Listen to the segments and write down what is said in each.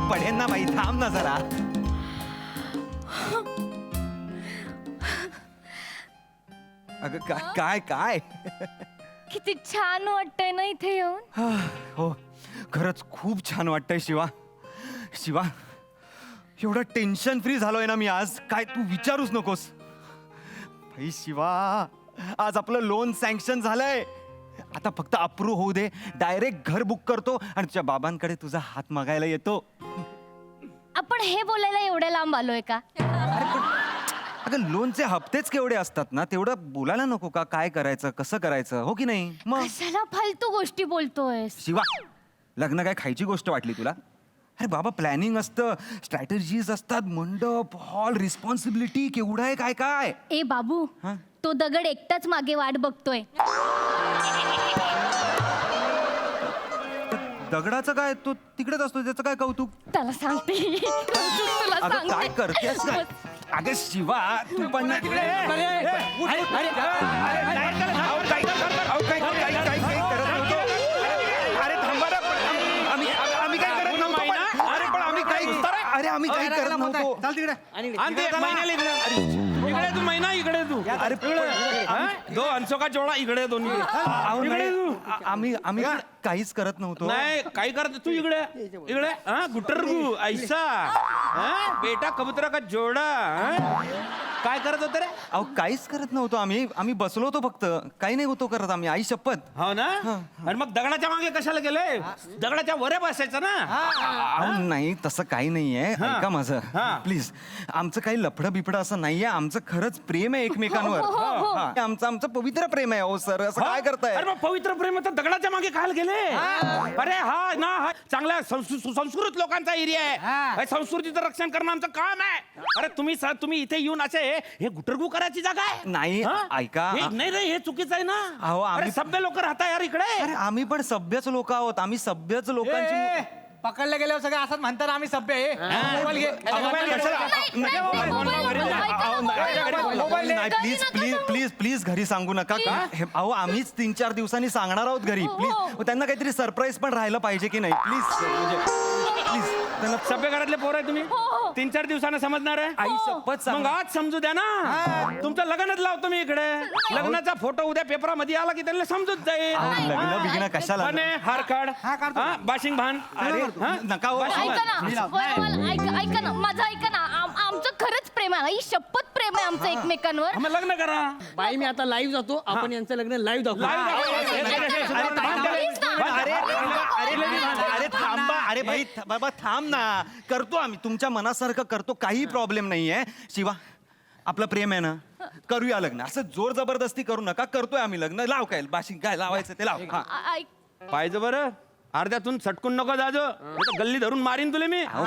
पडेल ना बाई, थांब ना जरा. अगं काय काय किती छान वाटतंय ना इथे येऊन. हो, खरंच खूप छान वाटतंय शिवा. शिवा, एवढं टेन्शन फ्री झालोय ना मी आज, काय तू विचारूच नकोस. भाई शिवा, आज आपलं लोन सँक्शन झालंय. आता फक्त अप्रूव्ह होऊ दे, डायरेक्ट घर बुक करतो आणि तुझ्या बाबांकडे तुझा हात मागायला येतो. आपण हे बोलायला एवढ्या लांब आलोय का? अगं लोनचे हप्तेच केवढे असतात ना, तेवढं बोलायला नको का? काय करायचं, कसं करायचं, हो की नाही? मग कशाला फालतू गोष्टी बोलतोय? शिवा, लग्न काय खायची गोष्ट वाटली तुला? अरे बाबा, प्लॅनिंग असतं, स्ट्रॅटेजीज असतात, मंडप, हॉल, रिस्पॉन्सिबिलिटी केवढं आहे काय काय. ए बाबू, हा? तो दगड एकटाच मागे वाट बघतोय. दगडाचं काय, तो तिकडेच असतो, त्याचं काय कौतुक? त्याला सांगते. तुला अगं काय सांगते. करतेस काय? अगं शिवा, तू पण ना तिकडे. अरे थांबा ना, आम्ही काय करत नव्हतो पण. अरे पण आम्ही काही करत नव्हतो. चाल तिकडे. इकडे तू महिना, इकडे तू. अरे दो हंसो का जोडा, इकडे दोन्ही. अहो, इकडे तू. आम्ही काहीच करत नव्हतो. नाही काही करत तू इकडे इकडे हा गुटरगू ऐसा हा बेटा कबूतरा का जोडा हा? काय करत होते रे? अहो काहीच करत नव्हतो आम्ही बसलो होतो फक्त, काही नाही होतो करत आम्ही, आई शपथ. हो ना. आणि मग दगडाच्या मागे कशाला गेले? दगडाच्या वरे बसायचं ना. अहो नाही, तसं काही नाहीये. हा. ऐका माझं हा. प्लीज. आमचं काही लफडं बिफडं असं नाहीये. आमचं खरंच प्रेम आहे एकमेकांवर. हो, हो, हो. हा. आमचं पवित्र प्रेम आहे. हो सर, असं काय करताय? अरे मग पवित्र प्रेम तर दगडाच्या मागे खायला गेले? अरे हा ना, हा चांगल्या सुसंस्कृत लोकांचा एरिया आहे. संस्कृतीचं रक्षण करणं आमचं काम आहे. अरे तुम्ही इथे येऊन असे हे गुटरगू करायची जागा आहे? नाही, हा? ऐका. नाही रे, हे चुकीचं आहे ना. अहो, अरे सभ्य लोक राहता यार इकडे. अरे आम्ही पण सभ्यच लोक आहोत. आम्ही सभ्यच लोकांची. पकडले गेल्यावर सगळं असंच म्हणतात आम्ही सभ्य आहे. मोबाईल घे. नाही, प्लीज प्लीज प्लीज प्लीज घरी सांगू नका. अहो आम्हीच 3-4 दिवसांनी सांगणार आहोत घरी. प्लीज त्यांना काहीतरी सरप्राईज पण राहिलं पाहिजे की नाही? प्लीज म्हणजे प्लीज त्यांना. सभ्य घरातले पोर आहे तुम्ही? 3-4 दिवसानं समजणार आहे? आई शपथ सांग. मग आज समजू द्या ना. तुमचं लग्नच लावतो मी इकडे. लग्नाचा फोटो उद्या पेपरामध्ये आला की त्यांना समजूच जाईल. लग्न बिग्न कशाला? म्हणे, हार काढ, बाशिंग भान. अरे नका हो. ऐका ना, ऐका ना, माझं ऐका ना. आमचं खरंच प्रेम आहे. आई शपथ प्रेम आहे आमचं एकमेकांवर. मग लग्न करा. बाई मी आता लाईव्ह जातो. आपण यांचं लग्न लाईव्ह दाखवू. अरे थांबा. अरे भाई बाबा थांब ना. करतो आम्ही, तुमच्या मनासारखं करतो, काही प्रॉब्लेम नाहीये. शिवा, आपलं प्रेम आहे ना, करूया लग्न. असं जोर जबरदस्ती करू नका. करतोय आम्ही लग्न. लाव काय बाशिंग, काय लावायचं ते लाव. पाहिजे बरं, अर्ध्यातून सटकून नको जाजो. गल्ली धरून मारीन तुले मी. अहो,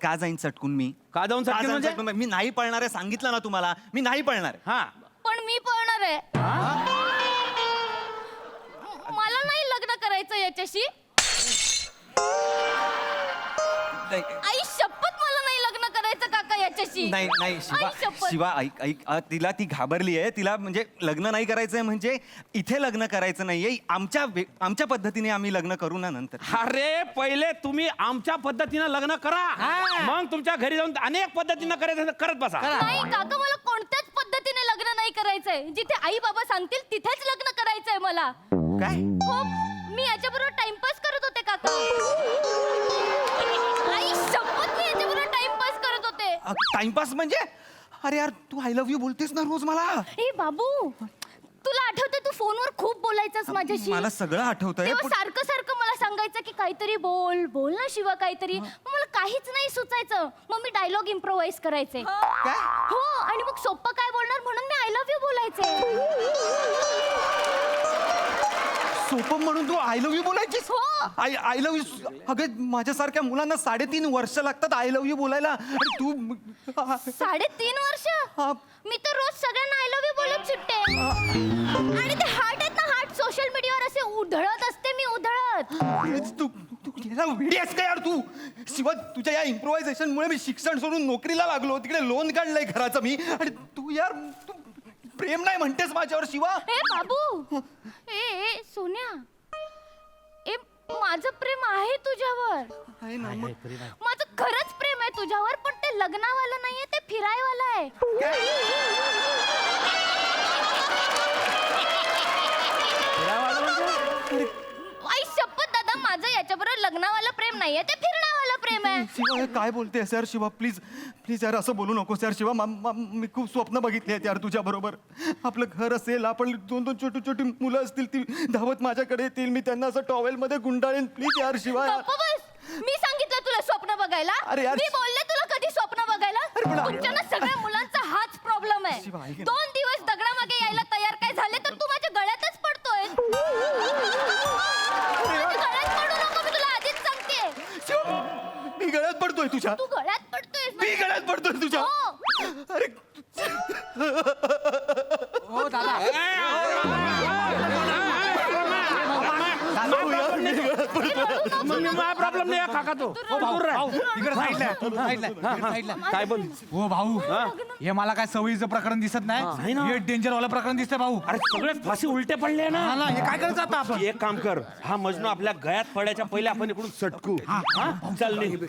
का जाईन सटकून मी? का जाऊन सटकेन म्हणजे? मी नाही पळणार आहे, सांगितलं ना तुम्हाला. मी नाही पळणार आहे. हा, पण मी पळणार आहे. मला नाही लग्न करायचं याच्याशी. आई शपथ मला नाही लग्न करायचं काका याच्याशी. नाही नाही शिवा, आई शपथ. शिवा ऐक तिला, ती घाबरली आहे. तिला म्हणजे लग्न नाही करायचंय, म्हणजे इथे लग्न करायचं नाहीये. आमच्या पद्धतीने आम्ही लग्न करू ना नंतर. अरे पहिले तुम्ही आमच्या पद्धतीनं लग्न करा, मग तुमच्या घरी जाऊन अनेक पद्धतीनं करायचं करत बसा. नाही काका, मला कोणत्याच पद्धतीने लग्न नाही करायचंय. जिथे आई बाबा सांगतील तिथेच लग्न करायचंय मला. काय? हो, मी याच्याबरोबर टाइमपास करत होते काका. आई शपथ, मी याच्याबरोबर टाइमपास करत होते. टाइमपास म्हणजे? अरे यार, तू आय लव्ह यू बोलतेस ना रोज मला. ए बाबू, तुला आठवतंय तू फोनवर खूप बोलायचास माझ्याशी. मला सगळं आठवतंय. तेव्हा सारखं सारखं मला सांगायचं की काहीतरी बोल ना शिवा काहीतरी. मग मला काहीच नाही सुचायचं. मग मी डायलॉग इम्प्रोवाइज करायचे. काय? हो, आणि मग सोप्पं काय बोलणार म्हणून मी आय लव्ह यू बोलायचे. सोपं म्हणून तू आय लव्ह यू बोलायचीस? हो. I love you. अगं माझ्यासारख्या मुलांना 3.5 वर्ष लागतात आय लव्ह यू बोलायला. आणि तू 3.5 वर्ष? हा. मी तर रोज सगळ्यांना आय लव्ह यू बोलत सुटते. आणि ते हार्ट आहेत ना, हार्ट सोशल मीडियावर असे उधळत असते मी, उधळत. तू गेला वेडी आहेस का यार तू? शिवा, तुझ्या या इम्प्रोव्हायझेशन मुळे मी शिक्षण सोडून नोकरीला लागलो. तिकडे लोन काढलंय घराचं मी. आणि तू यार प्रेम नाही म्हणतेस माझ्यावर शिवा? ए बाबू, ए सोन्या, ए माझं प्रेम आहे तुझ्यावर. आहे ना मग. माझं खरंच प्रेम आहे तुझ्यावर, पण ते लग्नावालं नाहीये, ते फिरायवालं आहे. आई शपथ दादा, माझं याच्याबरोबर लग्नावालं प्रेम नाहीये, ते फिरण्यावालं प्रेम आहे. शिवा हे काय बोलतेस यार शिवा, प्लीज प्लीज यार असं बोलू नकोस यार शिवा. मी खूप स्वप्न बघितली आहेत यार तुझ्या बरोबर. आपलं घर असेल, आपण दोन दोन छोटी छोटी मुलं असतील, ती धावत माझ्याकडे येतील, मी त्यांना असं टॉवेल मध्ये गुंडाळेन. प्लीज यार शिवा यार. गप्प बस. मी सांगितलं तुला स्वप्न बघायला. अरे यार. मी बोलले तुला कधी स्वप्न बघायला. पण- तुमच्या ना सगळ्या मुलांचा हाच प्रॉब्लेम आहे. शिवा, ऐक ना. 2 दिवस दगडामागे यायला तयार काय झाले तर तू माझ्या गळ्यातच पडतोय. माझ्या गळ्यात पडू नको, मी तुला आधीच सांगते. शिवा, मी गळ्यात पडतोय तुझ्या. तू गळ्यात पडतोय. मी गळ्यात पडतोय तुझ्या. अरे हो दादा प्रॉब्लेम नाही काका तो. दूर राह. इकडे साईडला काय बोल. हो भाऊ, हे मला काय सवयीचं प्रकरण दिसत नाही ना. नाही. हे डेंजर वाला प्रकरण दिसतंय भाऊ. अरे सगळे फाशी उलटे पडले ना. हा ना, हे काय करायचं आता आपण? एक काम कर, हा मजनू आपल्या गळ्यात पडायच्या पहिले आपण इकडून सटकू. हा? चल निघ.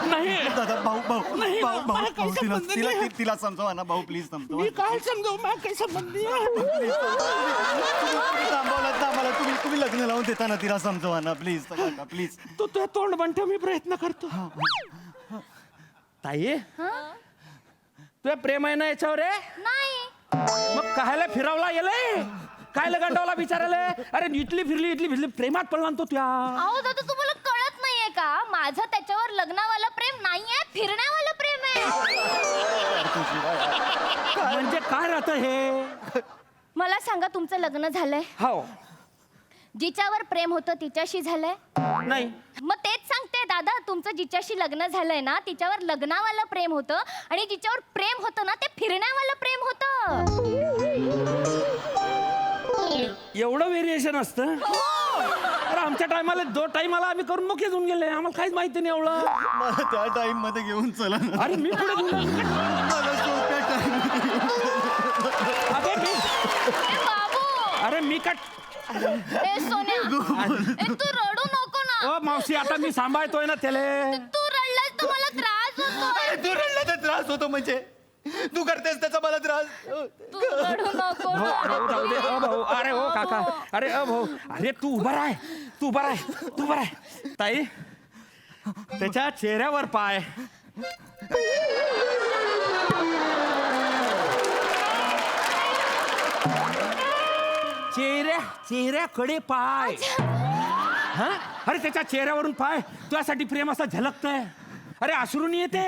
नाही. दादा भाऊ भाऊ नाही, भाऊ भाऊ मला काही भाऊ, तिला संबंध तिला नाही. तिला समजवा ना भाऊ, प्लीज समजवा. मी काय समजावू, मला काही संबंध नाही. तुम्ही थांबवलात ना मला. तुम्ही लग्न लावून देता ना, तिला समजवा ना प्लीज काका प्लीज. तू तुझं तोंड बनतो, मी प्रयत्न करतो. ताई तुझं प्रेम आहे ना याच्यावर आहे? नाही. मग कायला फिरवला गेलंय, कायला गंडावला बिचारायला. अरे इटली फिरली प्रेमात पडला ना तो त्या. अहो दादा, तुम्हाला कळत नाहीये का? माझं त्याच्यावर लग्नावालं प्रेम नाहीये, फिरण्यावालं प्रेम आहे. म्हणजे काय राहतं हे? मला सांगा, तुमचं लग्न झालंय? हो. जिच्यावर प्रेम होतं तिच्याशी झालंय? नाही. मग तेच सांगते दादा, तुमचं जिच्याशी लग्न झालंय ना, तिच्यावर लग्नावालं प्रेम होतं, आणि जिच्यावर प्रेम होतं ना, ते फिरण्यावालं प्रेम होतं. एवढं व्हेरिएशन असतं? अरे आमच्या टायमाला 2 टाइमाला आम्ही करून मोके घेऊन गेले, आम्हाला काहीच माहिती नाही एवढं. मला त्या टाइम मध्ये घेऊन चला ना. अरे मी पुढे मला सोप्या टाइम. ए बाबू, अरे मी का. ए सोन्या, ए तू रडू नको ना. ओ मावशी, आता मी सांभाळतोय ना त्याला. तू रडलास तर मला त्रास होतोय. तू रडला तर त्रास होतो म्हणजे? तू करतेस त्याचा मला त्रास. तू रडू नको ना. भाऊ, जाऊ दे. ओ भाऊ, अरे ओ काका, अरे ओ भाऊ, अरे तू उभा राह, तू उभा राह. ताई त्याच्या चेहऱ्यावर पाय. चेहऱ्याकडे पाय. हा? अरे त्याच्या चेहऱ्यावरून पाय तुझ्यासाठी प्रेम असं झलकतंय. अरे अश्रूनी येते,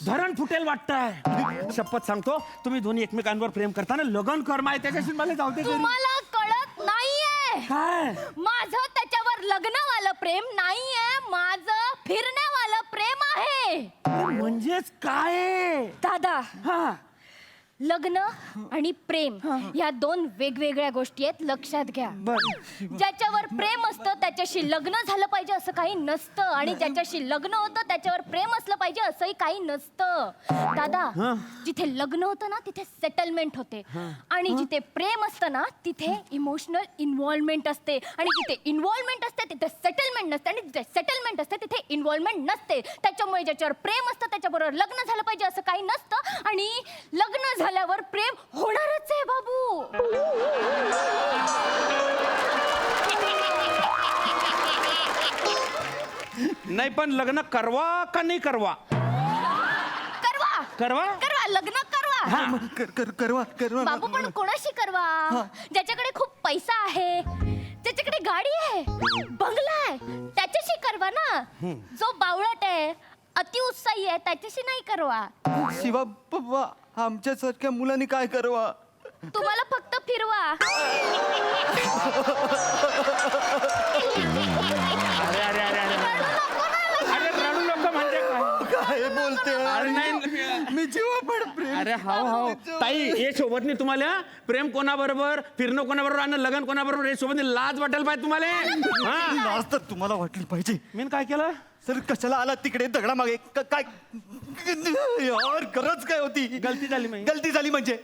धरण फुटेल वाटतंय. शपथ सांगतो, तुम्ही दोन्ही एकमेकांवर प्रेम करताना लगन कर माय त्याच्याशी. मला जाऊ दे घरी. तुम्हाला कळत नाहीये, काय? माझं त्याच्यावर लग्नवालं प्रेम नाहीये, माझं फिरण्यावालं प्रेम आहे. म्हणजेच काय? दादा, हा. लग्न आणि प्रेम ह्या 2 वेगवेगळ्या गोष्टी आहेत, लक्षात घ्या. ज्याच्यावर प्रेम असतं त्याच्याशी लग्न झालं पाहिजे असं काही नसतं, आणि ज्याच्याशी लग्न होतं त्याच्यावर प्रेम असलं पाहिजे असंही काही नसतं. दादा, जिथे लग्न होतं ना तिथे सेटलमेंट होते, आणि जिथे प्रेम असतं ना तिथे इमोशनल इन्व्हॉल्वमेंट असते, आणि जिथे इन्व्हॉल्वमेंट असते तिथे सेटलमेंट नसते, आणि जिथे सेटलमेंट असते तिथे इन्व्हॉल्वमेंट नसते. त्याच्यामुळे ज्याच्यावर प्रेम असतं त्याच्याबरोबर लग्न झालं पाहिजे असं काही नसतं, आणि लग्न झाल्यावर प्रेम होणारच आहे बाबू. नाही पण लग्न करवा का नाही करवा? करवा करवा. करवा, लग्न करवा. करवा करवा. बाबू, पण कोणाशी करवा? ज्याच्याकडे खूप पैसा आहे, ज्याच्याकडे गाडी आहे, बंगला आहे, त्याच्याशी करवा ना. जो बावळट आहे, अतिउत्साही आहे, त्याच्याशी नाही करवा. शिवा बाबा, आमच्यासारख्या मुलांनी काय करवा? तुम्हाला फक्त फिरवा. अरे अरे अरे अरे अरे रडू नको म्हणजे काय? काय बोलते? अरे नाही. मी जीवा पण प्रेम. अरे हाव ताई, हे सोबत नाही तुम्हाला. प्रेम कोणाबरोबर, फिरणं कोणाबरोबर आणि लग्न कोणाबरोबर, हे सोबत नाही. लाज वाटेल पाहिजे तुम्हाला. हा, लाज तर तुम्हाला वाटली पाहिजे. मी काय केलं? सर कशाला आला तिकडे दगडा मागे काय यार खरंच काय होती गलती झाली माझी. गलती झाली म्हणजे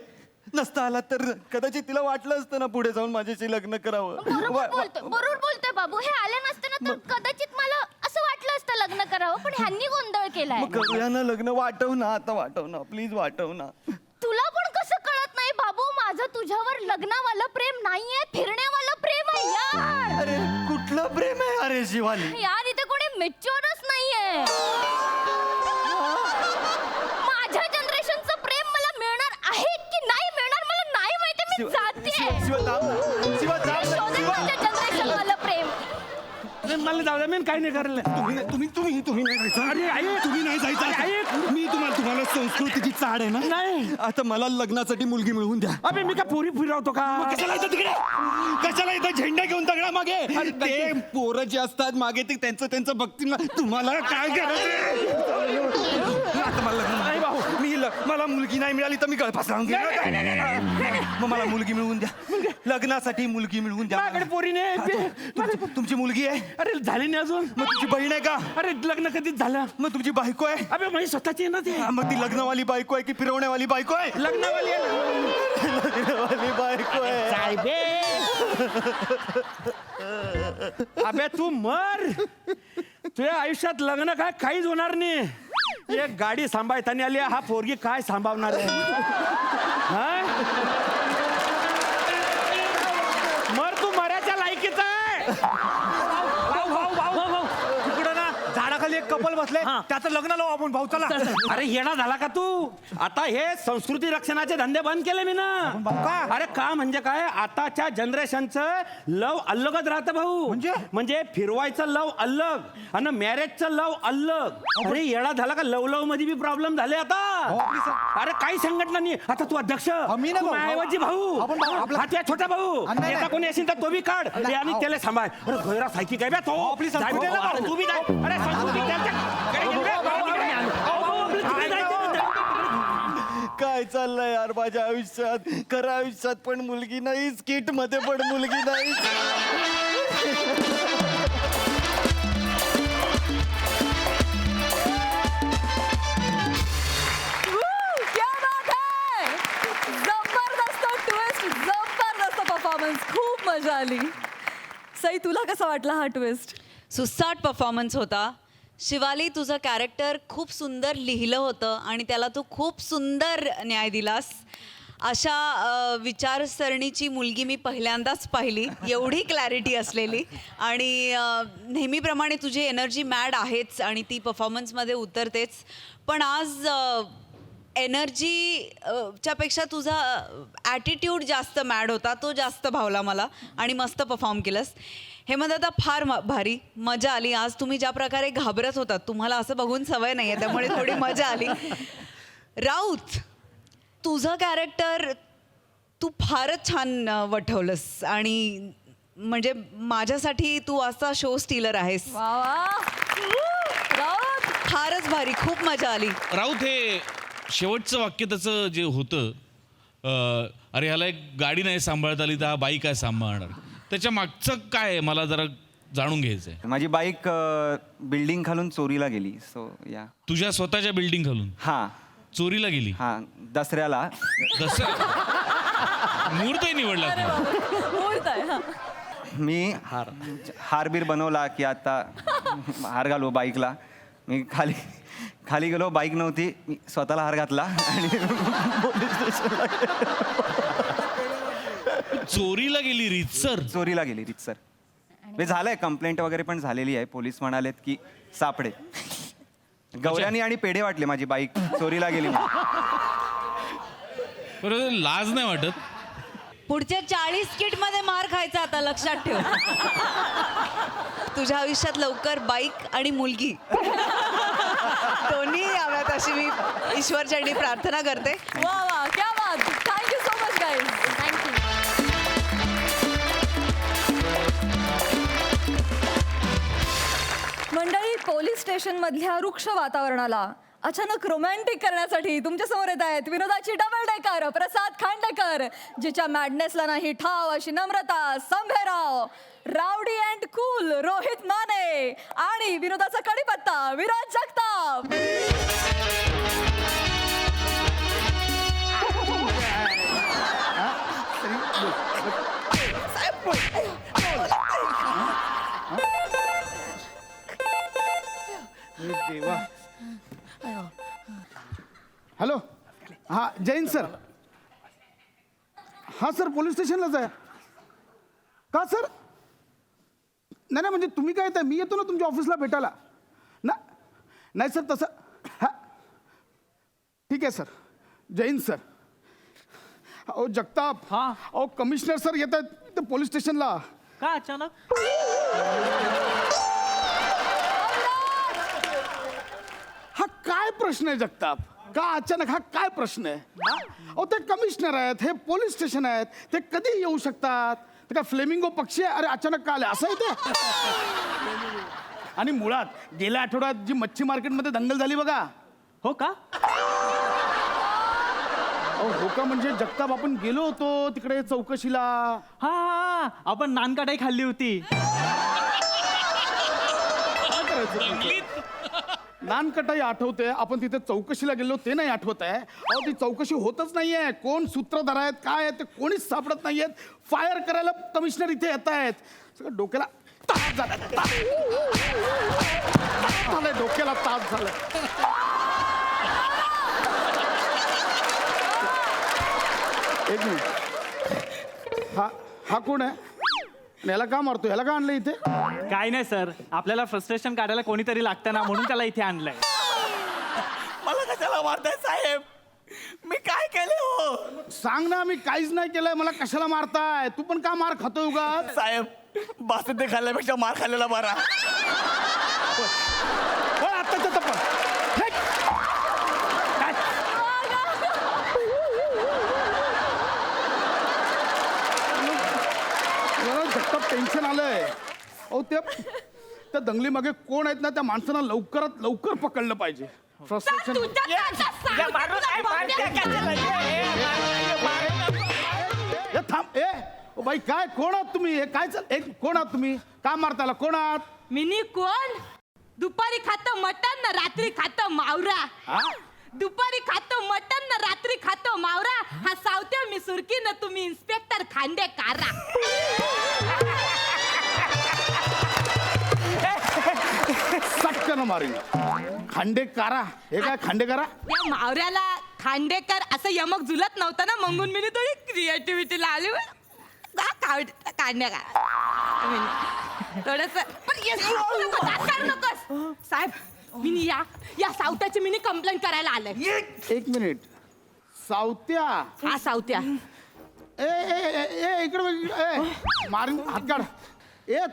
नसता आला तर कदाचित तिला वाटलं असतं ना पुढे जाऊन माझ्याशी लग्न करावं बरोबर बोलतोय बाबू. हे आले नसते ना तर कदाचित मला असं वाटलं असतं लग्न करावं, पण ह्यांनी गोंधळ केलाय. मग करूया ना लग्न. वाटव ना आता, वाटव ना प्लीज, वाटव ना. तुला पण कसं कळत नाही बाबू, माझं तुझ्यावर लग्नावालं प्रेम नाहीये, फिरण्यावालं प्रेम आहे यार. अरे कुठलं प्रेम आहे अरे शिवाली? यार इथे कोणी मेच्युअरच नाहीये. माझ्या जनरेशनचं प्रेम मला मिळणार आहे की नाही मिळणार मला नाही माहिती. मी जाते जनरेशन वालं प्रेम. मला जाऊ द्या, मी काही नाही करायला. तुम्ही नाही जायचं. अरे आई, तुम्ही नाही अरे, जायचं. ऐक. मी तुम्हाला संस्कृतीची चाड आहे ना. नाही. आता मला लग्नासाठी मुलगी मिळवून द्या. अबे मी काय पोरी फिरवतो का? कशाला येतं तिकडे? कशाला येतं झेंडा घेऊन दगडा मागे? ते पोरं जे असतात मागे ते त्यांचं बघतील ना. तुम्हाला काय करायचं? आता मला लग्न नाही भाऊ. मला मुलगी नाही मिळाली तर मी गळफास लावून घेईन. मग मला मुलगी मिळवून द्या. लग्नासाठी मुलगी मिळवून द्या. माझ्याकडे पोरी नाही. तुमची मुलगी आहे? अरे झाली नाही अजून. मग तुमची बहीण आहे का? अरे लग्न कधीच झालं. मग तुमची बायको आहे? अबे माझी स्वतःची आहे ना ती. मग ती लग्नवाली बायको आहे की फिरवण्यावाली बायको आहे? लग्नावाली आहे. लग्नवाली बायको आहे. साहेबे अबे तू मर. तुझ्या आयुष्यात लग्न काय काहीच होणार नाही. एक गाडी सांभाळताना आली, हा पोरगी काय सांभाळणार आहे? हा? मर, तू मराच्या लायकीचा आहे. तिकडं ना झाडाखाली एक कपल बसले, त्याचं लग्न लावू आपण. भाऊ चला. अरे येणा झाला का तू? आता हे संस्कृती रक्षणाचे धंदे बंद केले मी ना. अरे का म्हणजे काय, आताच्या जनरेशनचं लव अलगच राहतं भाऊ. म्हणजे फिरवायचं लव अलग आणि मॅरेजचं लव अलग. अरे येणा झाला का? लव मध्ये बी प्रॉब्लेम झाले आता. अरे काही संघटना नाही. आता तू अध्यक्ष, मी नाही तू भाऊ. माझ्याऐवजी भाऊ, आपण भाऊ, आपला- हा तुझा छोटा भाऊ. नाही. याचा कोणी असेल तर तो बी काढ आणि त्याला सांभाळ. अरे गैरा सायकी काय बे तो? आपली संस्कृती जाय बे, आहे ना तू बी जाय. अरे संस्कृती त्यांच्याकडे गेली बे. तुम्ही जायचं ना. काय चाललंय यार माझ्या आयुष्यात? खऱ्या आयुष्यात पण मुलगी नाही, स्किट मध्ये पण मुलगी नाही. क्या बात है! जबरदस्त ट्विस्ट, जबरदस्त परफॉर्मन्स, खूप मजा आली. सई, तुला कसा वाटला हा ट्विस्ट? सुसाट परफॉर्मन्स होता. शिवाली, तुझं कॅरेक्टर खूप सुंदर लिहिलं होतं आणि त्याला तू खूप सुंदर न्याय दिलास. अशा विचारसरणीची मुलगी मी पहिल्यांदाच पाहिली, एवढी क्लॅरिटी असलेली. आणि नेहमीप्रमाणे तुझी एनर्जी मॅड आहेच आणि ती परफॉर्मन्समध्ये उतरतेच. पण आज एनर्जी च्या पेक्षा तुझा ॲटिट्यूड जास्त मॅड होता, तो जास्त भावला मला आणि मस्त परफॉर्म केलंस. हेमंतदा, फार भारी मजा आली. आज तुम्ही ज्या प्रकारे घाबरत होतात, तुम्हाला असं बघून सवय नाही आहे त्यामुळे थोडी मजा आली. राऊत, तुझं कॅरेक्टर तू फारच छान वठवलंस आणि म्हणजे माझ्यासाठी तू असा शो स्टीलर आहेस. वा वा. राऊत, फारच भारी, खूप मजा आली. राऊत हे शेवटचं वाक्य त्याचं जे होतं, अरे ह्याला एक गाडी नाही सांभाळता आली तर हा बाईक काय सांभाळणार, त्याच्या मागचं काय आहे मला जरा जाणून घ्यायचंय. माझी बाईक बिल्डिंग खालून चोरीला गेली. सो या. तुझ्या स्वतःच्या बिल्डिंग खालून हा चोरीला गेली. हा दसऱ्याला. मुहूर्तही निवडला तू. मुहूर्त आहे, हा. मी हारबीर बनवला की आता हार घालू बाईकला. मी खाली गेलो, बाईक नव्हती. मी स्वतःला हार घातला आणि पोलीस स्टेशनला चोरीला गेली रीतसर. चोरीला गेली रीतसर. हे झालंय, कंप्लेंट वगैरे पण झालेली आहे. पोलीस म्हणालेत की सापडे. गवऱ्यानी आणि पेढे वाटले माझी बाईक चोरीला गेली. बरं, लाज नाही वाटत? पुढच्या 40 किटमध्ये मार खायचा आता, लक्षात ठेव. तुझ्या आयुष्यात लवकर बाईक आणि मुलगी दोन्ही याव्यात अशी मी ईश्वरचरणी प्रार्थना करते. वा वा, क्या बात. Thank you so much guys. Thank you. मंडळी, पोलीस स्टेशनमधल्या रुक्ष वातावरणाला अचानक रोमॅन्टिक करण्यासाठी तुमच्या समोर येत आहेत विनोदाची डबल डेकर प्रसाद खांडेकर, जिच्या मॅडनेसला नाही ठाव अशी Namrata Sambherao, rowdy and cool Rohit Mane आणि विनोदाचा कडीपत्ता विराज जगताप. देवा. हॅलो, हा जैन सर. हा सर, पोलीस स्टेशनलाच आहे का सर? नाही नाही, म्हणजे तुम्ही काय येताय, मी येतो ना तुमच्या ऑफिसला भेटायला ना. नाही सर तसं, हा ठीक आहे सर. जैन सर. अहो जगताप, हा. अहो कमिशनर सर येत आहेत ते पोलीस स्टेशनला. का अचानक? हा काय प्रश्न आहे जगताप? का अचानक हा काय प्रश्न आहे? अहो ते कमिशनर आहेत, हे पोलीस स्टेशन आहेत, ते कधी येऊ शकतात. ते काय फ्लेमिंगो पक्षी आहे? अरे अचानक का आले असं आहे ते? आणि मुळात गेल्या आठवड्यात जी मच्छी मार्केटमध्ये दंगल झाली बघा. हो का? अहो हो का, म्हणजे जगताप आपण गेलो होतो तिकडे चौकशीला. हा हा, आपण नानकटाई खाल्ली होती. काय करायचं? नानकटाई आठवते, आपण तिथे चौकशीला गेलो ते नाही आठवत आहे. अहो ती चौकशी होतच नाहीये. कोण सूत्रधार आहेत काय आहेत ते कोणीच सापडत नाहीयेत. फायर करायला कमिशनर इथे येत आहेत. सगळं डोक्याला ताप झालाय. ताप झालाय, डोक्याला ताप झालाय. एक मिनिट, हा कोण आहे? याला का मारतो? याला का आणलं इथे? काय नाही सर, आपल्याला फ्रस्ट्रेशन काढायला कोणीतरी लागतं ना, म्हणून त्याला इथे आणलंय. मला कशाला मारताय साहेब? मी काय केले हो? सांग ना. मी काहीच नाही केलंय, मला कशाला मारताय? तू पण का मार खातोय उगा? साहेब, बासुंदी खाल्ल्यापेक्षा मार खाल्लेला बरा. आत्ताच्या तपास. टेन्शन आलंय. अहो त्या दंगली मागे कोण आहेत ना, त्या माणसांना लवकरात लवकर पकडलं पाहिजे. फ्रस्ट्रेशन. थांब. ओ बाई, काय कोण आहात तुम्ही? हे काय कोण आहात तुम्ही? का मारताला? कोण आहात? मिनी कोण? दुपारी खातं मटण ना रात्री खातं मावरा. दुपारी खातं मटण ना रात्री खातं मावरा. हा सावत्या मी सुरकी ना, तुम्ही इन्स्पेक्टर खांडेकारा. सटकन मारीन. खांडेकारा? हे काय खांडेकारा? या मावऱ्याला खांडेकर असं यमक झुलत नव्हतं ना, म्हणून मी थोडी क्रिएटिव्हिटी लावली. खांडेकर थोडस नकोस साहेब. मिनी या सावत्याची मिनी कंप्लेंट करायला आलंय. एक मिनिट. सावत्या? हा सावत्या. ए इकडे मारीन. हात काढ.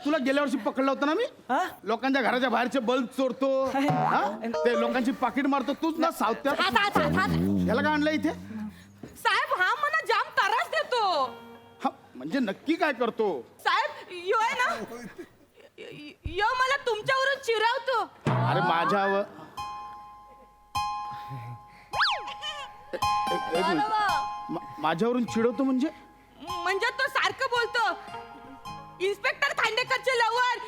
तुला गेल्या वर्षी पकडलं होतं ना मी, लोकांच्या घराच्या बाहेरचे बल्ब चोरतो, ते लोकांची पाकिट मारतो, तूच ना सावत्या? याला का आणलं इथे? साहेब हा मला जाम त्रास देतो. म्हणजे नक्की काय करतो? साहेब यो आहे ना, यो मला तुमच्यावरून चिरवतो. अरे माझ्यावर माझ्यावरून चिडवतो म्हणजे? म्हणजे तो सारखं बोलतो इन्स्पेक्टर खांडेकरचे लवर,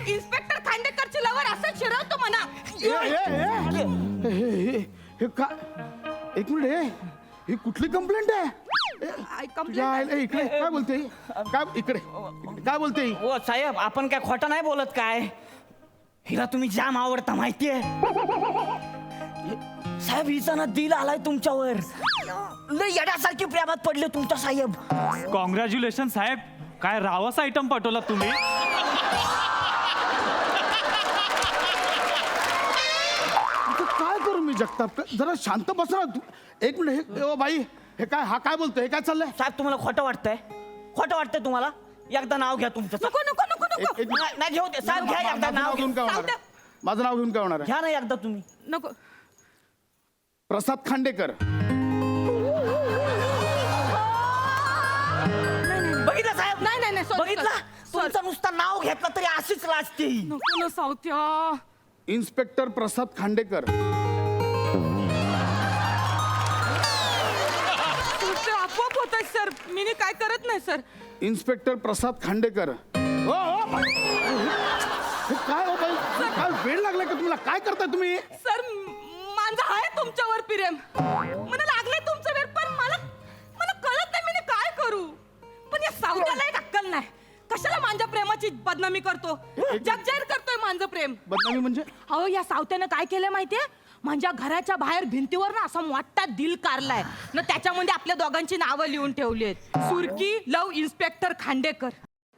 इन्स्पेक्टर खांडेकरचे लवर असं चिरवतो म्हणा. हे का? एक मिनिट. ही कुठली कंप्लेंट आहे? इकडे काय बोलते? काय इकडे काय बोलते? ओ साहेब, आपण काय खोटं नाही बोलत काय? हिला तुम्ही जाम आवडता माहितीये साहेब. हिचा ना दिल आलाय तुमच्यावर. लय येण्यासारखी प्रेमात पडले तुमच्या साहेब. कॉंग्रॅच्युलेशन साहेब. काय रावस आयटम पाठवला तुम्ही. काय करू मी जगताप? जरा शांत बस ना. एक मिनिट. हे बाई, हे काय? हा काय बोलतोय? हे काय चाललंय? साहेब तुम्हाला खोटं वाटतंय? खोटं वाटतंय तुम्हाला? एकदा नाव घ्या तुमचं. नको नको नको नको नाही घेऊ दे साहेब. घ्या एकदा नाव घेऊन काय होणार? माझं नाव घेऊन काय होणार आहे? घ्या ना एकदा तुम्ही. नको. प्रसाद खांडेकर. बघितलं साहेब? नाही नाही नाही बघितलं? तुमचं नुसतं नाव घेतलं तरी अशीच लाजते. नको ना सावत्या. इन्स्पेक्टर प्रसाद खांडेकर. मी काय करत नाही सर. इन्स्पेक्टर प्रसाद खांडेकर. हो हो बाई. हे काय हो बाई, काय वेळ लागलाय का तुम्हाला? काय करताय तुम्ही? सर माझं आहे तुमच्यावर प्रेम, मला लागले तुमचं वेळ, पण मला कळत नाही मी काय करू. पण या सावत्याला एक अक्कल नाही, कशाला माझ्या प्रेमाची बदनामी करतो, जगजाहीर करतोय माझं प्रेम. बदनामी म्हणजे? अहो या सावत्यानं काय केलंय माहितीये, माझ्या घराच्या बाहेर भिंतीवर ना असा मोठा दिल काढलाय ना, त्याच्यामध्ये आपल्या दोघांची नावं लिहून ठेवली आहेत. सुरकी लव इन्स्पेक्टर खांडेकर.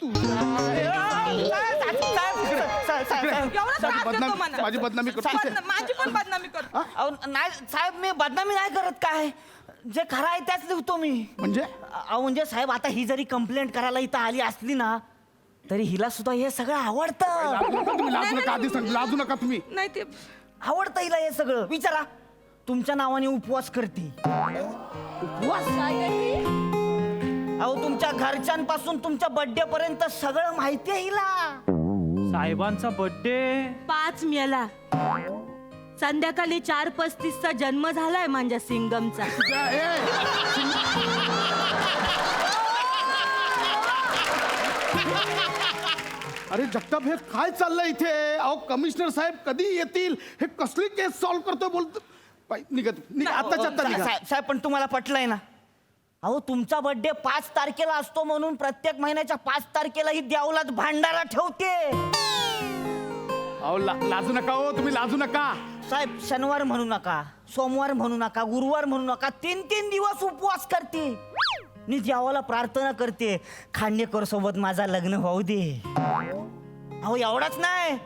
एवढा त्रास देतो मला. माझी बदनामी करतो. माझी पण बदनामी करतो. अहो नाही साहेब, मी बदनामी नाही करत. काय जे खरं आहे त्याच लिहितो मी. म्हणजे? अहो म्हणजे साहेब, आता ही जरी कंप्लेंट करायला इथं आली असली ना, तरी हिला सुद्धा हे सगळं आवडतं. लाजू नका, आधी सांग, लाजू नका तुम्ही. नाही ते आवडतं हिला हे सगळं. विचारा, तुमच्या नावाने उपवास करते. उपवास? अहो तुमच्या घरच्यांपासून तुमच्या बर्थडे पर्यंत सगळं माहिती आहे हिला. साहेबांचा बर्थडे 5 मेला संध्याकाळी 4:35चा जन्म झालाय माझ्या सिंगमचा. अरे जगताप, हे काय चाललंय इथे? अहो कमिशनर साहेब कधी येतील? हे कसली केस सॉल्व्ह करतोय बोलतो. निघत आत्ताच्या आत्ता निघा. साहेब पण तुम्हाला पटलंय ना? अहो तुमचा बर्थडे 5 तारखेला असतो म्हणून प्रत्येक महिन्याच्या 5 तारखेला ही देवलात भांडारा ठेवते. अहो लाजू नका हो, तुम्ही लाजू नका. साहेब शनिवार म्हणू नका, सोमवार म्हणू नका, गुरुवार म्हणू नका, 3 दिवस उपवास करते. मी देवाला प्रार्थना करते, खांडेकर सोबत माझा लग्न होऊ दे. अहो एवढाच नाही,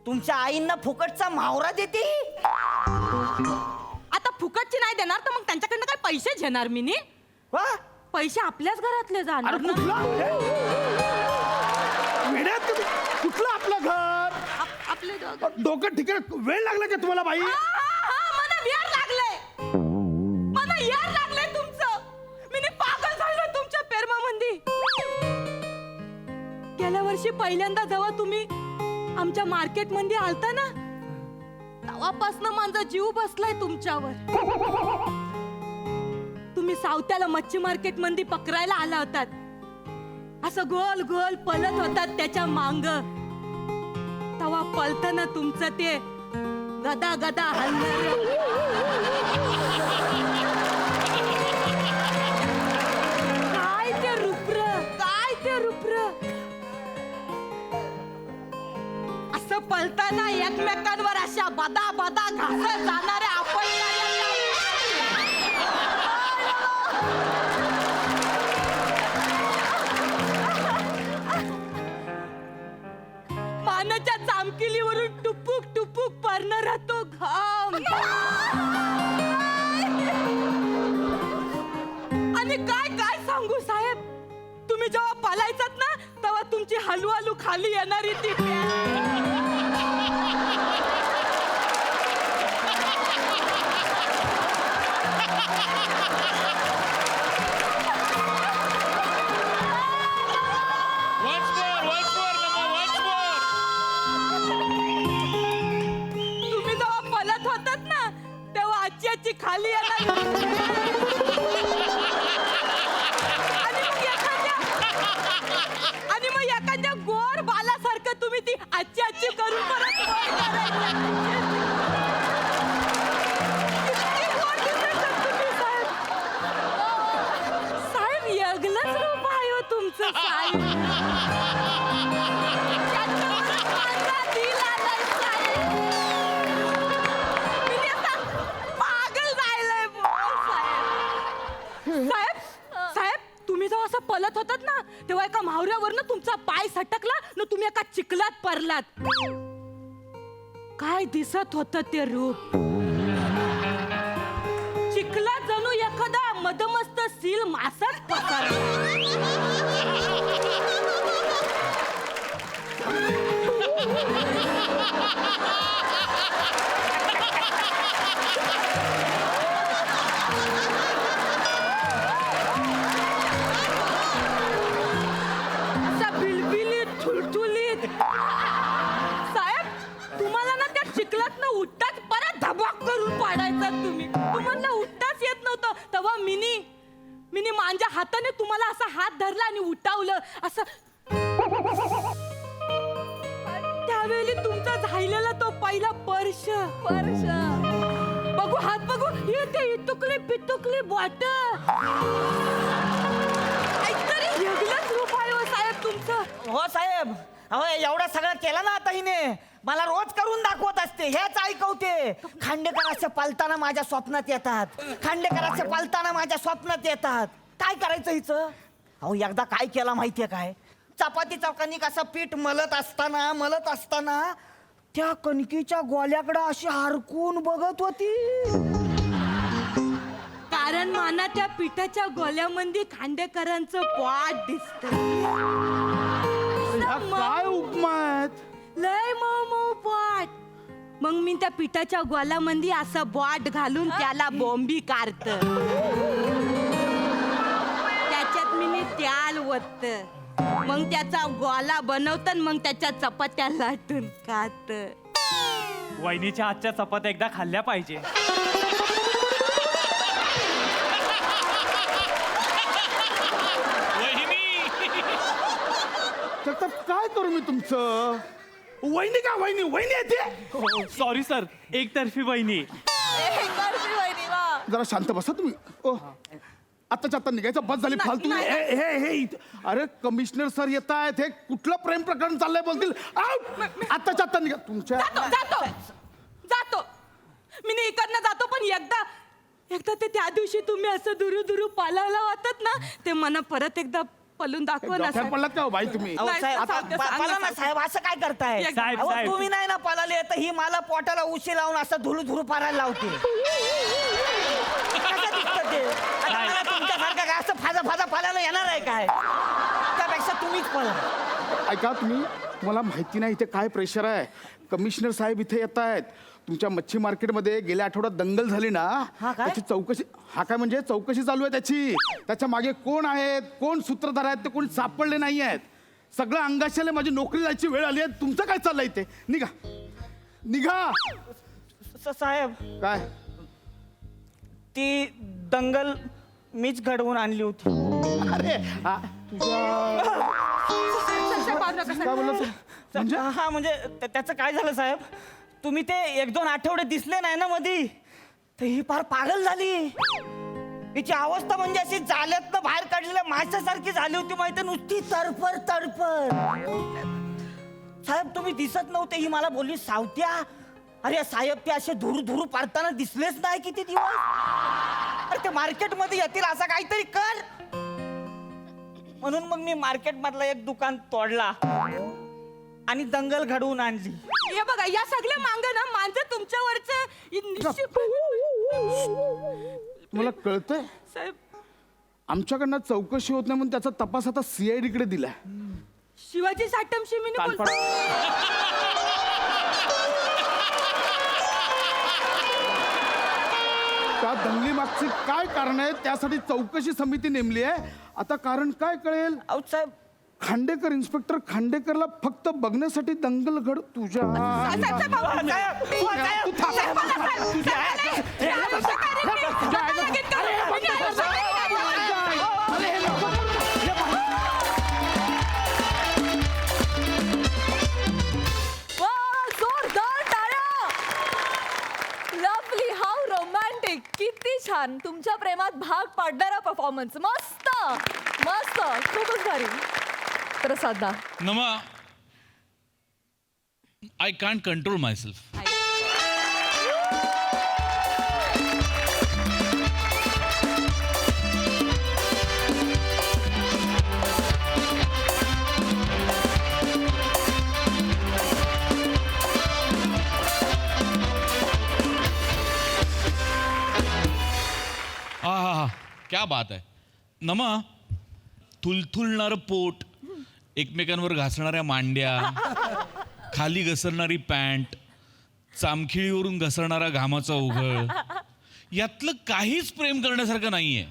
तुमच्या आईंना फुकटचा मावरा देते. आता फुकटची नाही देणार तर मग त्यांच्याकडनं काय पैसे घेणार मी नी? वा, पैसे आपल्याच घरातले जाणार अरे ना. कुठलं आपलं घर? आपले दोघं. डोकं ठिकाण. वेळ लागला का तुम्हाला बाई? मला वेळ लागले, मला यार लागले तुमचं. मी पागल झालोय तुमच्या प्रेमामध्ये. गेल्या वर्षी पहिल्यांदा जेव्हा तुम्ही आमच्या मार्केट मध्ये आलता ना, तेव्हापासनं माझा जीव बसलाय तुमच्यावर. तुम्ही सावत्याला मच्छी मार्केट मध्ये पकडायला आला होतात, असं गोल गोल पळत होतात त्याच्या मांग. तेव्हा पळताना तुमचं ते गदा गदा हलणार, काय ते रुप्र, काय ते रुप्र. असं पळताना एकमेकांवर अशा बदा बदा घासत जाणारे आपण मानाच्या चामकिलीवरून टुपुक टुपुक पडणारा तो घाम. आणि काय काय सांगू साहेब, तुम्ही जेव्हा पळायचात ना तेव्हा तुमची हलू खाली येणारी ती तुम्ही जेव्हा पळत होतात ना तेव्हा आजी खाली येणार. आणि मग एखाद्या गोर बालासारखं तुम्ही ती आजी करून परत वर करायचं. किती गोड दिसतात तुम्ही साहेब. साहेब वेगळंच रूप आहे हो तुमचं साहेब. त्याच्यावर माझा दिल आलाय साहेब. मी आता पागल झालोय साहेब. साहेब साहेब तुम्ही जेव्हा असं पळत होतात ना तेव्हा एका मावऱ्यावरनं तुमचा पाय सटकला ना, तुम्ही एका चिखलात पडलात. काय दिसत होतं ते रूप. चिखलात जणू एखादा मदमस्त सील मासाच पसरला. असा बिलबिलीत ठुलठुलीत. साहेब तुम्हाला ना त्या चिखलातनं उठताच परत धबाक करून पाडायचा तुम्ही. तुम्हाला उठताच येत नव्हतं तेव्हा मिनी मी माझ्या हाताने तुम्हाला असा हात धरला आणि उठावलं असं. त्यावेळी तुमचा झालेला तो पहिला स्पर्श. बघू हात बघू, हे ते इतुकली पितुकली बॉट. वेगळंच रूप आहे हो साहेब तुमचं. हो साहेब, अहो एवढा सगळं केला ना आता हिने, मला रोज करून दाखवत असते, हेच ऐकवते. खांडेकर असे पालताना माझ्या स्वप्नात येतात, खांडेकर असे पालताना माझ्या स्वप्नात येतात. काय करायचं हिचं? अहो एकदा काय केला माहितीये काय, चपातीचा कणिक असं पीठ मलत असताना त्या कणकीच्या गोल्याकडे अशी हरकून बघत होती. कारण मला त्या पिठाच्या गोल्यामध्ये खांडेकरांचं पोट दिसत. ह्या काय उपमा आहेत? लय मऊ मऊ पोट. मग मी त्या पिठाच्या गोल्यामध्ये असं बॉट घालून त्याला बॉम्बी काढत. त्याच्यात मी त्याल ओतत. मग त्याचा गोला बनवतात, मग त्याच्या चपात्या लाटून खात. वहिनीच्या हातच्या चपात्या एकदा खाल्ल्या पाहिजे. जगताप काय करू मी तुमचं? वहिनी का वहिनी वहिनी येते. सॉरी सर, एकतर्फी वहिनी. जरा शांत बसा तुम्ही. ओ, आत्ताच्या आता निघायचं, बस झाली फालतू. अरे कमिशनर सर येत आहेत, हे कुठलं प्रेम प्रकरण चाललंय बोलतील. आत्ताच्या आता निघा तुमच्या. जातो मी इकडनं जातो. पण एकदा ते त्या दिवशी तुम्ही असं दुरू पालायला होतात ना, ते मला परत एकदा पलून दाखवा ना. डोक्यात पडलात का हो बाई तुम्ही? अहो, नाही, साहेब, सांगते, आता सांगा, पळा ना साहेब, असं काय करताय? साहेब, अहो, साहेब. तुम्ही नाही ना पळाले तर ही मला पोटाला उशी लावून असं धुरू पारायला लावते. कसं दिसतं ते? आता मला तुमच्यासारखं काय असं फाजा पालायला येणार आहे काय? त्यापेक्षा तुम्हीच पळा. ऐका तुम्ही, मला माहिती नाही इथे काय प्रेशर आहे. कमिशनर साहेब इथे येत आहेत. तुमच्या मच्छी मार्केटमध्ये गेल्या आठवड्यात दंगल झाली ना, हा काय? त्याची चौकशी. हा काय म्हणजे चौकशी चालू आहे त्याची. त्याच्या मागे कोण आहेत, कोण सूत्रधार आहेत, ते कोणी सापडले नाही आहेत. सगळं अंगाशाले, माझी नोकरी जायची वेळ आली आहे. तुमचं काय चाललंय इथे? निघा. साहेब, काय ती दंगल मीच घडवून आणली होती. अरे काय बोलला तू? म्हणजे हा म्हणजे त्याचं काय झालं साहेब, तुम्ही ते 1-2 आठवडे दिसले नाही ना मधी, तर ही फार पागल झाली. हिची अवस्था म्हणजे अशी जाल्यातनं बाहेर काढलेल्या माशासारखी झाली होती, माहिती, नुसती तडफड. साहेब तुम्ही दिसत नव्हते, ही मला बोलली, सावत्या अरे साहेब ते असे धुरू पाडताना दिसलेच नाही किती दिवस. अरे ते मार्केटमध्ये येतील असं काहीतरी कर. म्हणून मग मी मार्केट मधला एक दुकान तोडला आणि दंगल घडवून आणली. हे बघा, या सगळ्या मांग ना माझं तुमच्यावरचं तुम्हाला कळतंय? साहेब, आमच्याकडनं चौकशी होत नाही म्हणून त्याचा तपास आता CID कडे दिलाय. शिवाजी साटमशी मी बोलतो. त्या दंगली मागची काय कारण आहे त्यासाठी चौकशी समिती नेमली आहे. आता कारण काय कळेल? अहो साहेब, खांडेकर, इन्स्पेक्टर खांडेकरला फक्त बघण्यासाठी दंगल घड तुझ्या. जोरदार टाळ्या. लवली, हाऊ रोमॅन्टिक, किती छान. तुमच्या प्रेमात भाग पाडणारा परफॉर्मन्स. मस्त मस्त, खूपच भारी. तर साधा नमा, I can't control my self. हा, क्या बात आहे. नमा, थुलथुलणारं पोट, एकमेकांवर घासणाऱ्या मांड्या, खाली घसरणारी पॅन्ट, चामखिळीवरून घसरणारा घामाचा उघळ, यातलं काहीच प्रेम करण्यासारखं नाहीये.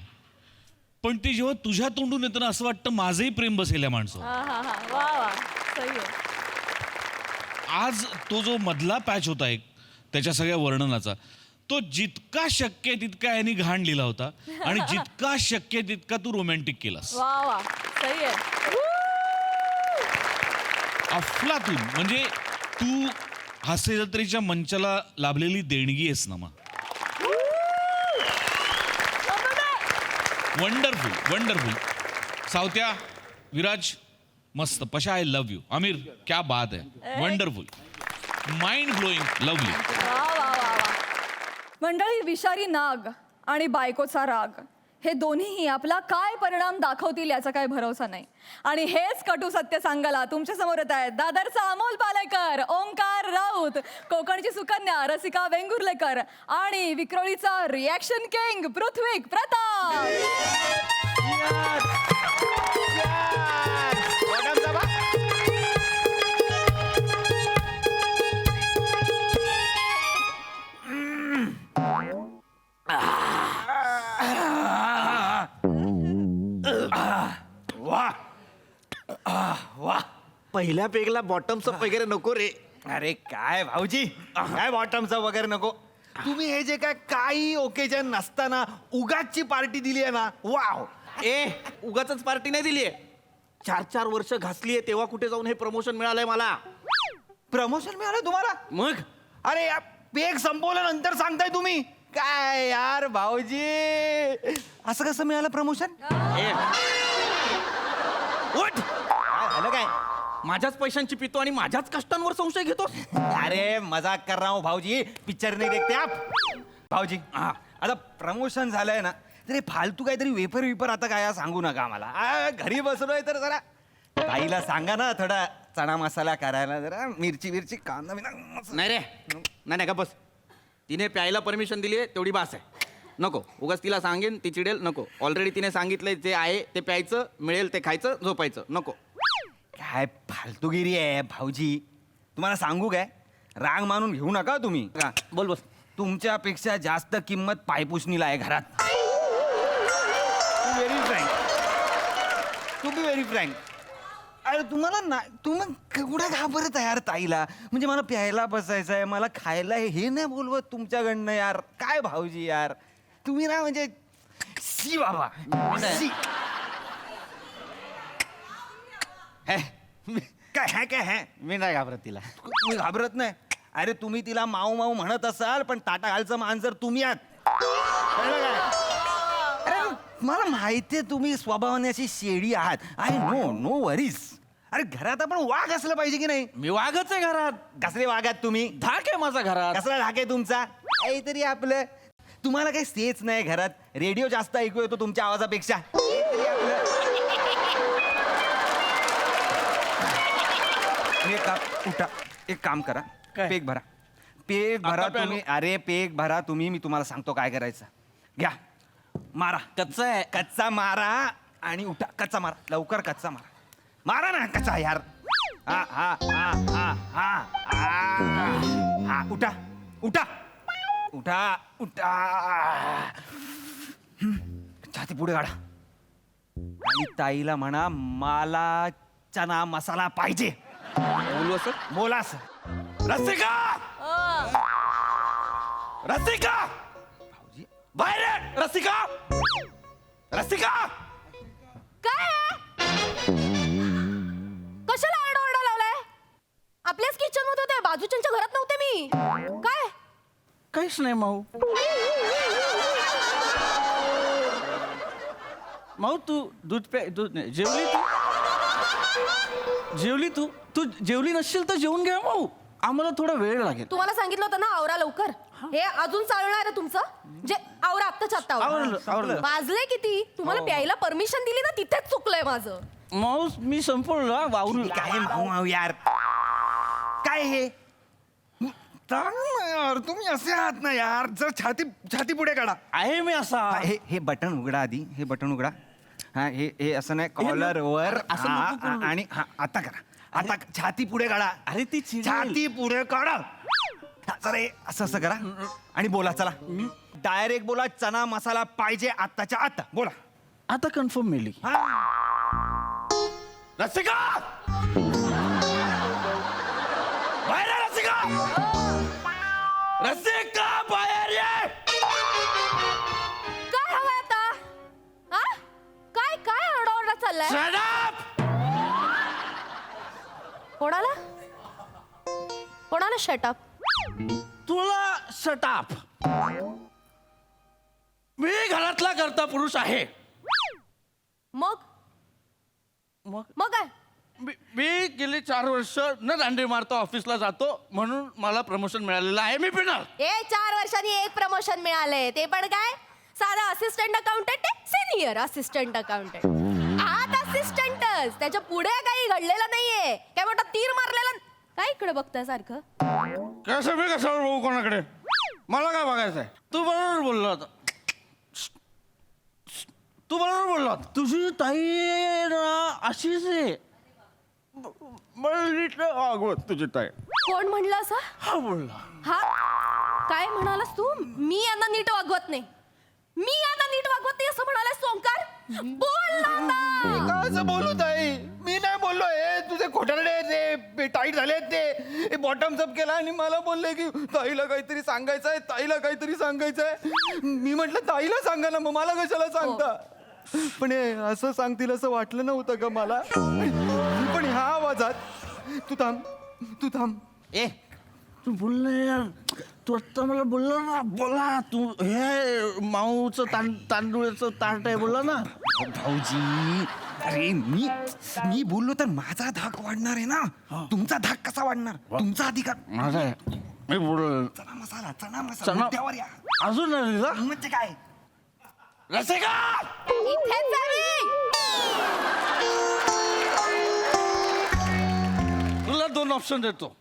पण ते जेव्हा तुझ्या तोंडून येतं ना, असं वाटतं माझंही प्रेम बसेल या माणसावर. आज तो जो मधला पॅच होता एक त्याच्या सगळ्या वर्णनाचा, तो जितका शक्य आहे तितका यांनी घाण लिहिला होता आणि जितका शक्य आहे तितका तू रोमॅन्टिक केलास. वा वा सही आहे. अफलातून म्हणजे तू हास्य जत्रेच्या मंचाला लाभलेली देणगी आहेस नमा. Wonderful wonderful. सावत्या, विराज मस्त पशा. I love you. आमिर क्या बात आहे. Wonderful, mind blowing, lovely. वा वा वा वा. मंडळी, विषारी नाग आणि बायकोचा राग हे दोन्हीही आपला काय परिणाम दाखवतील याचा काय भरोसा नाही. आणि हेच कटू सत्य सांगायला तुमच्या समोर येत आहेत दादरचा अमोल पालेकर, ओंकार राऊत, कोकणची सुकन्या रसिका वेंगुर्लेकर आणि विक्रोळीचा रिॲक्शन किंग पृथ्वीक प्रताप. पहिल्या पेगला बॉटम्स अप वगैरे नको रे. अरे काय भाऊजी, काय बॉटम्स अप वगैरे नको. तुम्ही हे जे काय काही ओकेजन नसताना उगाचची पार्टी दिली आहे ना, वाव. उगाच पार्टी नाही दिलीये. 4 वर्ष घासलीये तेव्हा कुठे जाऊन हे प्रमोशन मिळालंय मला. प्रमोशन मिळालं तुम्हाला? मग अरे या पेग संपवल्यानंतर सांगताय तुम्ही. काय यार भाऊजी, असं कसं मिळालं प्रमोशन? उठ. काय झालं काय? माझ्याच पैशांची पितो आणि माझ्याच कष्टांवर संशय घेतो. अरे मजाक कर रहा हूं भाऊजी, पिक्चर नाही देखते आप. भाऊजी आता प्रमोशन झालंय ना, तरी फालतू काहीतरी वेपर विपर आता काय सांगू नका मला. घरी बसलोय तर जरा ताईला सांगा ना थोडा चणा मसाला करायला, जरा मिरची मिरची कांदा बिना. नाही रे, नाही का बस. तिने प्यायला परमिशन दिली आहे तेवढी बास आहे. नको उगाच तिला सांगेन ती चिडेल. नको, ऑलरेडी तिने सांगितलंय जे आहे ते प्यायचं, मिळेल ते खायचं, झोपायचं. नको. काय फालतूगिरी आहे भाऊजी. तुम्हाला सांगू काय, राग मानून घेऊ नका तुम्ही. बोल बस. तुमच्यापेक्षा जास्त किंमत पायपुसणीला आहे घरात. Very frank, to be very frank. अरे तुम्हाला ना, तुम्ही केवढा घाबरत आहे यार ताईला. म्हणजे मला प्यायला बसायचं आहे, मला खायला हे नाही बोलवत तुमच्याकडनं यार. काय भाऊजी यार, तुम्ही ना म्हणजे सी बाबा सी. काय है काय है. मी नाही घाबरत तिला. तुम्ही घाबरत नाही. अरे तुम्ही तिला माऊ माऊ म्हणत असाल, पण ताटा घालचं मांजर तुम्ही आहात. कळलं काय? अरे मला माहितीये तुम्ही स्वभावाने अशी शेळी आहात. I know, no worries. अरे घरात आपण वाघ असलं पाहिजे की नाही? मी वाघच आहे घरात. कसले वाघ आहात तुम्ही? धाक आहे माझा घरात. कसला धाक आहे तुमचा? काहीतरी आपलं, तुम्हाला काही सेच नाही घरात. रेडिओ जास्त ऐकू येतो तुमच्या आवाजापेक्षा. काहीतरी आपलं. उठा, एक काम करा, पेग भरा. पेग भरा तुम्ही. अरे पेग भरा तुम्ही. मी तुम्हाला सांगतो काय करायचं. घ्या, मारा. कच्चा आहे. कच्चा मारा आणि उठा. कच्चा मारा, लवकर कच्चा मारा. मारा ना कच्चा यार. हा हा हा हा हा हा. उठा उठा उठा उठा. छाती पुढे काढा आणि ताईला म्हणा मला चना मसाला पाहिजे. बोलू असं. बोला सर. रसिका, रसिका, बाहेर ये. रसिका, रसिका. काय कशाला आरडाओरडा लावलाय? आपल्याच किचन मध्ये होते, बाजूच्यांच्या घरात नव्हते मी. काय काहीच नाही माऊ. माऊ तू दूध दूध नाही जेवली तू. जेवली तू. तू जेवली नसशील तर जेवून घ्या माऊ. आम्हाला थोडा वेळ लागेल. तुम्हाला सांगितलं होतं ना आवरा लवकर. हे अजून चालणार आहे तुमचं? जे आवरा आत्ताच आत्ता आवरलं, आवरा. आवरलं. वाजले किती? तुम्हाला प्यायला परमिशन दिली ना, तिथेच चुकलंय माझं. माऊस मी संपवलं वावरू. काय माऊ माऊ यार, काय हे? यार तुम्ही असे आहात ना यार. जर छाती छाती पुढे काढा. आहे मी असा. हे बटन उघडा आधी. हे बटन उघडा. हा हे असं नाही, कॉलर वर असं नको करू. आणि हा आता करा. आता छाती पुढे काढा. अरे ती चिडेल. छाती पुढे काढा. जरा हे असं असं करा आणि बोला. चला डायरेक्ट बोला, चना मसाला पाहिजे आत्ताच्या आता. बोला. आता कन्फर्म मिळली. रसिका, बाहेर ये रसिका. रसिका बाहेर ये. कोणाला कोणाला शटअप? तुला शटाप. मी घरातला करता पुरुष आहे. मग मग काय? मी गेली 4 वर्ष न दांडी मारता ऑफिसला जातो म्हणून मला प्रमोशन मिळालेलं आहे. मी पिणार. 4 वर्षांनी एक प्रमोशन मिळालंय, ते पण काय साधा असिस्टंट अकाउंटंट आहे, सिनियर असिस्टंट अकाउंटंट. आत असिस्टंटच, त्याच्या पुढे काही घडलेलं नाहीये. काय मोठा तीर मारलेला. काय इकडे बघताय सारखं? कसं मी कशावर बघू कोणाकडे? मला काय बघायचंय? तू बरोबर बोलला होता. तू बरोबर बोलला होता. तुझी ताई ना अशीच आहे. मला नीट नाही वागवत तुझी ताई. कोण म्हणलं असं? हा बोलला. हा काय म्हणालास तू? मी यांना नीट वागवत नाही, मी यांना नीट वागवत नाही असं म्हणालास ओंकार? बोल ना. काय असं बोलू ताई? मी नाही बोललो. हे तुझे खोटारडे ते टाईट झाले ते बॉटम्स अप केला आणि मला बोलले की ताईला काहीतरी सांगायचंय, ताईला काहीतरी सांगायचंय. मी म्हटलं ताईला सांगा ना, मग मला कशाला सांगता? पण हे असं सांगतील असं वाटलं नव्हतं का मला. पण ह्या आवाजात तू थांब. ए तू बोल ना यार. तू आत्ता मला बोलला ना. बोला तू. हे माऊचं तांदूळाचं ताट आहे बोलला ना. भाऊजी, अरे मी बोललो तर माझा धाक वाढणार आहे ना. तुमचा धाक कसा वाढणार? तुमचा अधिकार माझा आहे. मी बोल. चना मसाला मुद्द्यावर या. अजून नाही दिला? म्हणजे काय? रसिका इथेच आहे मी. तुला 2 ऑप्शन देतो.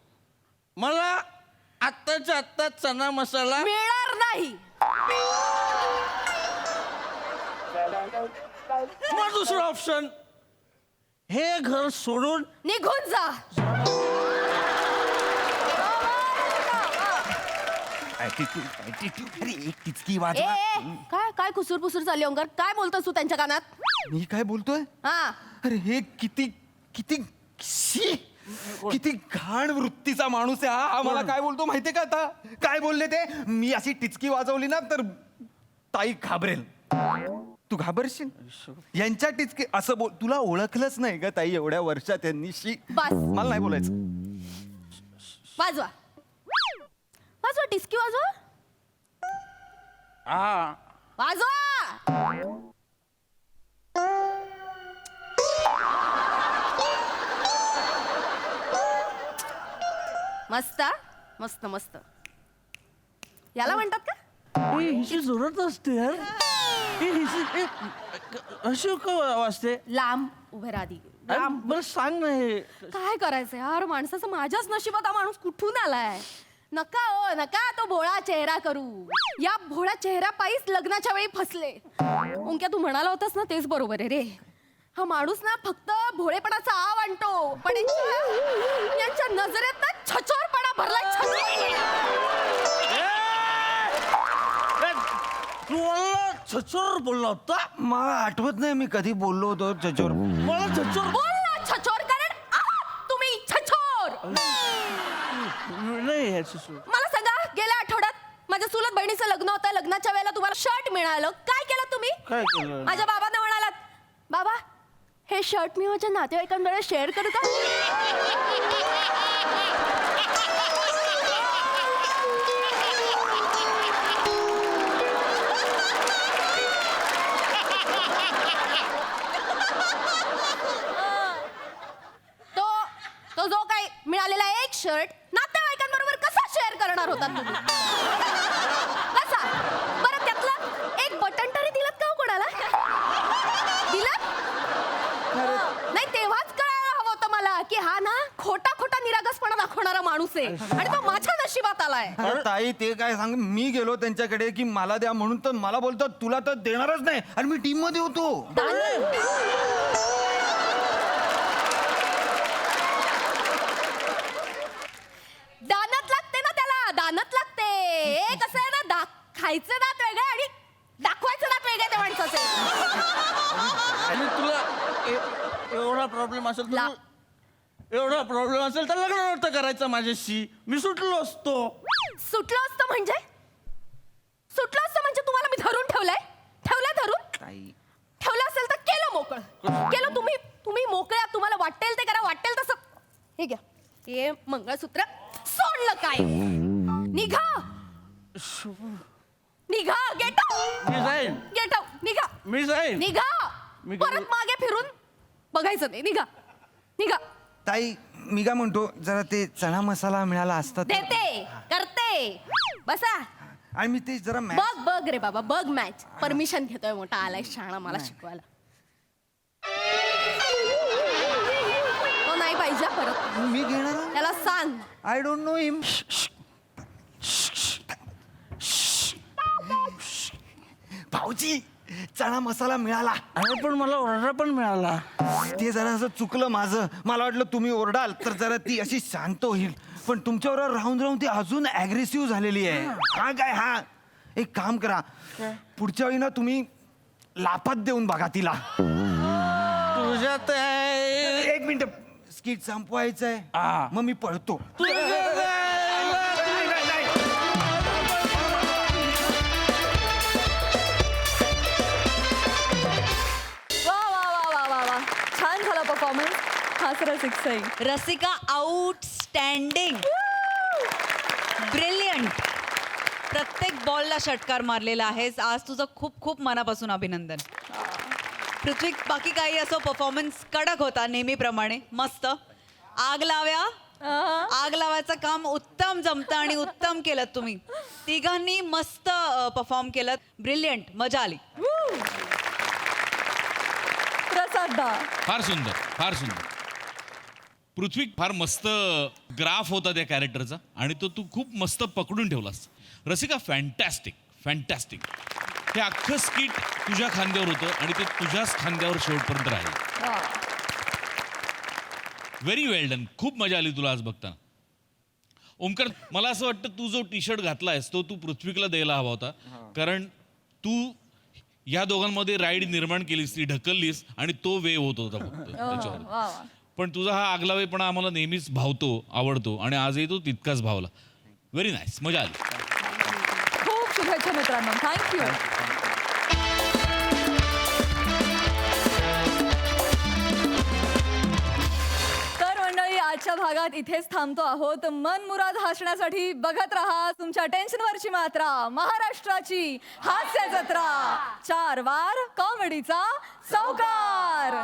मला आत्ताच्या आत्ता चना मसाला मिळणार नाही. मग दुसरं ऑप्शन, हे घर सोडून निघून जा. अरे एक टिचकी ए वाजवा. काय काय कुसूर पुसूर चालली ओंकार? काय बोलतोस तू त्यांच्या कानात? मी काय बोलतोय? हा अरे हे किती घाण वृत्तीचा माणूस आहे हा. मला काय बोलतो माहितीये का आता? काय बोलले ते? मी अशी टिचकी वाजवली ना तर ताई घाबरेल. तू घाबरशील? यांच्या टिचकी असं बोल. तुला ओळखलंच नाही का ताई एवढ्या वर्षात यांनी? बस. मला नाही बोलायचं. वाजवा वाजवा टिचकी वाजवा. हा वाजवा. मस्त मस्त मस्त. याला म्हणतात का? हिची जोरात असते यार. अशी का वाजते? लांब उभे राहा आधी. मला सांग ना. हे काय करायचं यार माणसाचं? माझ्याच नशिबात हा माणूस कुठून आलाय? नका ओ नका तो भोळा चेहरा करू. या भोळ्या चेहरा पायीच लग्नाच्या वेळी फसले. ओंक्या तू म्हणाला होतास ना तेच बरोबर आहे रे. हा माणूस ना फक्त भोळेपणाचा आव आणतो, पण यांच्या नजरेत ना छछोरपणा भरलाय. तू मला छचोर बोलला होता? मला आठवत नाही मी कधी बोललो होतो चचोर. मला छचोर बोल ना छछोर, कारण आहात तुम्ही छछोर. नाही आहे छचोर. मला सांगा, गेल्या आठवड्यात माझ्या चुलत बहिणीचं लग्न होतं. लग्नाच्या वेळेला तुम्हाला शर्ट मिळालं. काय केलं तुम्ही? काय केलं? माझ्या बाबांना म्हणालात, बाबा हे शर्ट मी माझ्या नातेवाईकांकडे शेअर करू का? तो जो काही मिळालेला एक शर्ट नातेवाईकांबरोबर कसा शेअर करणार होता तुम्ही? कसा? बरं त्यातलं एक बटन तरी दिलत का हो कोणाला? दिलत? नाही तेव्हाच कळायला हवं होतं मला की हा ना खोटा खोटा निरागसपणा दाखवणारा माणूस आहे आणि तो माझ्या नशिबात आलाय. अरे ताई ते काय सांग. मी गेलो त्यांच्याकडे की मला द्या म्हणून, तर मला बोलतात तुला तर देणारच नाही. आणि मी टीम मध्ये होतो. दानत लागते ना त्याला, दानत लागते. हे कसं आहे ना, खायचं दात वेगळं आणि दाखवायचं दात वेगळं त्या माणसाचे. आणि तुला एवढा प्रॉब्लेम असेल तर एवढा प्रॉब्लेम असेल तर लग्न नव्हतं करायचं माझ्याशी. मी सुटलो असतो. सुटलं असतं म्हणजे? सुटलं असतं म्हणजे तुम्हाला मी धरून ठेवलंय? धरून ठेवलं असेल तर केलं मोकळं. केलं तुम्ही मोकळ्या. तुम्हाला वाटेल ते करा, वाटेल तसं. हे घ्या हे मंगळसूत्र सोडलं काय निघा निघा गेट मी जाईन गेट निघा मी जाईन निघा मी परत गेलो. मागे फिरून बघायचं नाही निघा निघा ताई मी काय म्हणतो जरा ते चणा मसाला मिळाला असता तर- देते करते बसा आणि मी ते जरा बघ बघ रे बाबा बघ मॅच परमिशन घेतोय मोठा आलाय शाणा मला शिकवायला तो नाही पाहिजे परत मी घेणार त्याला सांग आय डोंट नो हिम भाऊजी चणा मसाला मिळाला अरे पण मला ऑर्डर पण मिळाला ते जरा असं चुकलं माझं मला वाटलं तुम्ही ओरडाल तर जरा ती अशी शांत होईल पण तुमच्यावर राहून राहून ती अजून अग्रेसिव्ह झालेली आहे हा काय हा एक काम करा पुढच्या वेळी ना तुम्ही लापात देऊन बघा तिला तुझ्यात एक मिनिट स्किट संपवायचं आहे मग मी पळतो वा वा वा वा वा वा छान झाला परफॉर्मन्स हा सरळ सिक्सही रसिका आउटस्टँडिंग ब्रिलियंट प्रत्येक बॉलला षटकार मारलेला आहेस आज तुझं खूप खूप मनापासून अभिनंदन पृथ्वी बाकी काही असो परफॉर्मन्स कडक होता नेहमीप्रमाणे मस्त आग लाव्या आग लावायचं काम उत्तम जमतं आणि उत्तम केलं तुम्ही तिघांनी मस्त परफॉर्म केलं ब्रिलियंट मजा आली प्रसाद दा फार सुंदर फार सुंदर पृथ्वी फार मस्त ग्राफ होता त्या कॅरेक्टरचा आणि तो तू खूप मस्त पकडून ठेवलास रसिका फॅन्टॅस्टिक फॅन्टॅस्टिक हे अख्खं स्किट तुझ्या खांद्यावर होतं आणि ते तुझ्याच खांद्यावर शेवटपर्यंत राहिलं व्हेरी वेल डन खूप मजा आली तुला आज बघताना ओमकार मला असं वाटतं तू जो टी शर्ट घातलायस तो तू पृथ्वीकला द्यायला हवा होता कारण तू या दोघांमध्ये राईड निर्माण केलीस ती ढकललीस आणि तो वेव होत होता फक्त त्याच्यावर पण तुझा हा आगलावेपणा आम्हाला नेहमीच भावतो आवडतो आणि आजही तो तितकाच भावला व्हेरी नाईस मजा आली खूप शुभेच्छा मित्रांनो थँक्यू तर मंडळी आजच्या भागात इथेच थांबतो आहोत मनमुराद हसण्यासाठी बघत राहा तुमच्या टेन्शनवरची मात्रा महाराष्ट्राची हास्य जत्रा 4 वार कॉमेडीचा चौकार